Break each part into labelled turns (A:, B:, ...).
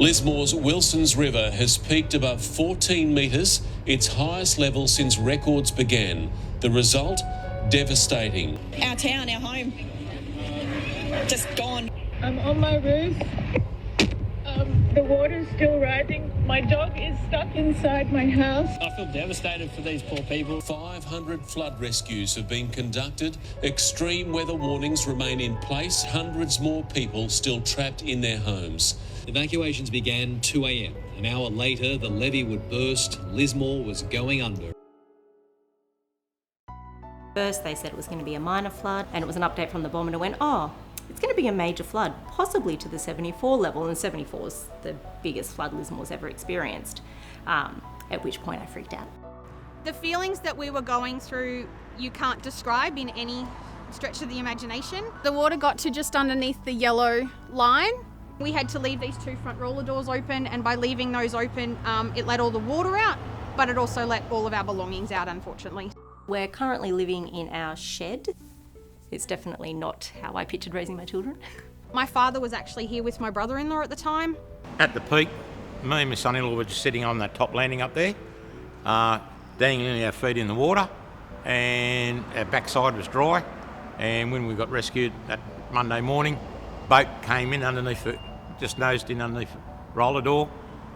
A: Lismore's Wilson's River has peaked above 14 metres, its highest level since records began. The result? Devastating.
B: Our town, our home, just gone.
C: I'm on my roof. The water's still rising. My dog is stuck inside my house.
D: I feel devastated for these poor people.
A: 500 flood rescues have been conducted. Extreme weather warnings remain in place. Hundreds more people still trapped in their homes.
E: Evacuations began 2 a.m. An hour later, the levee would burst. Lismore was going under.
F: First they said it was going to be a minor flood, and it was an update from the bomb, and it went, oh, it's going to be a major flood, possibly to the 74 level, and 74 is the biggest flood Lismore's ever experienced, at which point I freaked out.
G: The feelings that we were going through, you can't describe in any stretch of the imagination. The water got to just underneath the yellow line. We had to leave these two front roller doors open, and by leaving those open, it let all the water out, but it also let all of our belongings out, unfortunately.
F: We're currently living in our shed. It's definitely not how I pictured raising my children.
G: My father was actually here with my brother-in-law at the time.
H: At the peak, me and my son-in-law were just sitting on that top landing up there, dangling our feet in the water, and our backside was dry. And when we got rescued that Monday morning, boat came in underneath it, just nosed in underneath the roller door,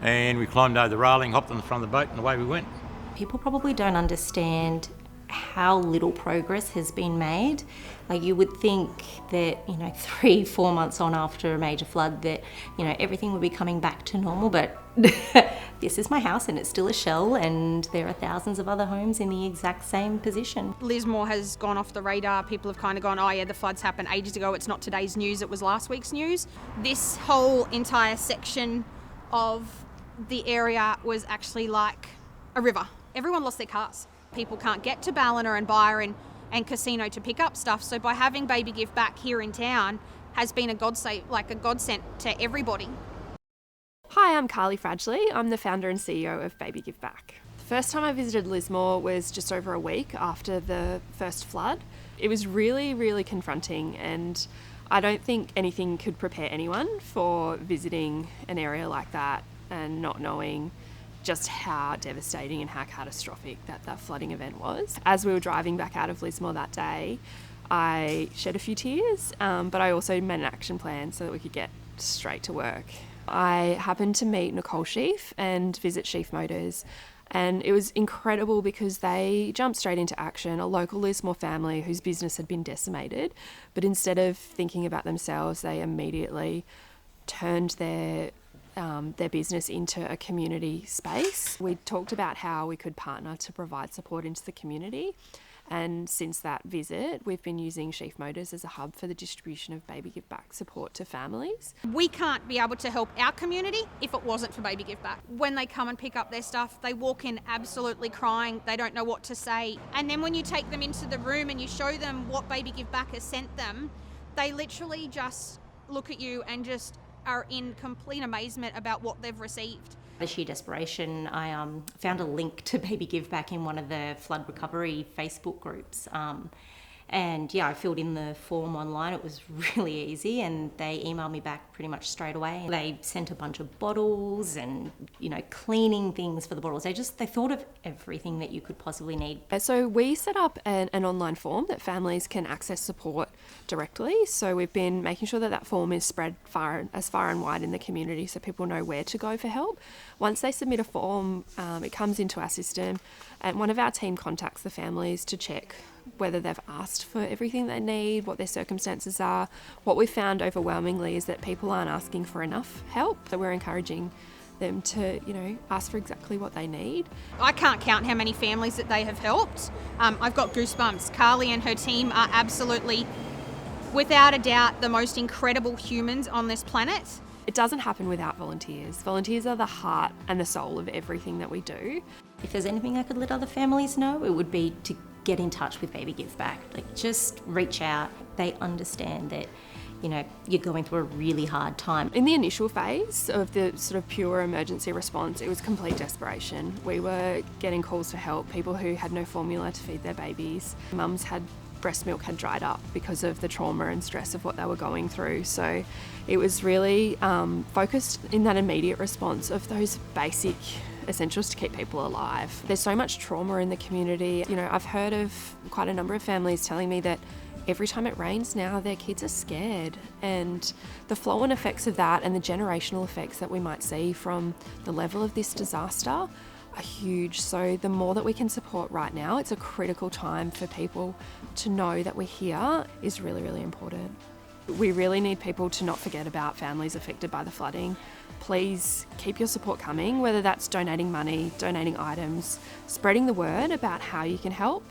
H: and we climbed over the railing, hopped on the front of the boat, and away we went.
F: People probably don't understand how little progress has been made. Like, you would think that, 3-4 months on after a major flood that, everything would be coming back to normal, but this is my house and it's still a shell, and there are thousands of other homes in the exact same position.
G: Lismore has gone off the radar. People have kind of gone, oh yeah, the floods happened ages ago. It's not today's news, it was last week's news. This whole entire section of the area was actually like a river. Everyone lost their cars. People can't get to Ballina and Byron and Casino to pick up stuff. So by having Baby Give Back here in town has been a godsend to everybody.
I: Hi, I'm Carly Fradgley. I'm the founder and CEO of Baby Give Back. The first time I visited Lismore was just over a week after the first flood. It was really, really confronting, and I don't think anything could prepare anyone for visiting an area like that and not knowing just how devastating and how catastrophic that flooding event was. As we were driving back out of Lismore that day, I shed a few tears, but I also made an action plan so that we could get straight to work. I happened to meet Nicole Sheaf and visit Sheaf Motors, and it was incredible because they jumped straight into action, a local Lismore family whose business had been decimated, but instead of thinking about themselves, they immediately turned their business into a community space. We talked about how we could partner to provide support into the community, and since that visit we've been using Sheaf Motors as a hub for the distribution of Baby Give Back support to families.
G: We can't be able to help our community if it wasn't for Baby Give Back. When they come and pick up their stuff, they walk in absolutely crying, they don't know what to say, and then when you take them into the room and you show them what Baby Give Back has sent them, they literally just look at you and just are in complete amazement about what they've received.
F: The sheer desperation, I found a link to Baby Give Back in one of the flood recovery Facebook groups. And yeah, I filled in the form online. It was really easy, and they emailed me back pretty much straight away. They sent a bunch of bottles and, cleaning things for the bottles. They thought of everything that you could possibly need.
I: So we set up an online form that families can access support directly. So we've been making sure that form is spread as far and wide in the community so people know where to go for help. Once they submit a form, it comes into our system, and one of our team contacts the families to check whether they've asked for everything they need, what their circumstances are. What we've found overwhelmingly is that people aren't asking for enough help, that we're encouraging them to, ask for exactly what they need.
G: I can't count how many families that they have helped. I've got goosebumps. Carly and her team are absolutely, without a doubt, the most incredible humans on this planet.
I: It doesn't happen without volunteers. Volunteers are the heart and the soul of everything that we do.
F: If there's anything I could let other families know, it would be to get in touch with Baby Give Back. Just reach out. They understand that, you're going through a really hard time.
I: In the initial phase of the sort of pure emergency response, it was complete desperation. We were getting calls for help, people who had no formula to feed their babies. Mums had breast milk had dried up because of the trauma and stress of what they were going through. So it was really focused in that immediate response of those basic essentials to keep people alive. There's so much trauma in the community. You know, I've heard of quite a number of families telling me that every time it rains now, their kids are scared, and the flow-on effects of that and the generational effects that we might see from the level of this disaster are huge. So the more that we can support right now, it's a critical time for people to know that we're here is really, really important. We really need people to not forget about families affected by the flooding. Please keep your support coming, whether that's donating money, donating items, spreading the word about how you can help.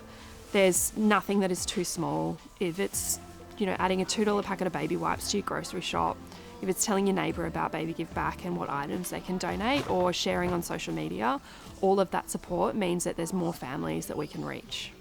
I: There's nothing that is too small. If it's, adding a $2 packet of baby wipes to your grocery shop, if it's telling your neighbour about Baby Give Back and what items they can donate, or sharing on social media, all of that support means that there's more families that we can reach.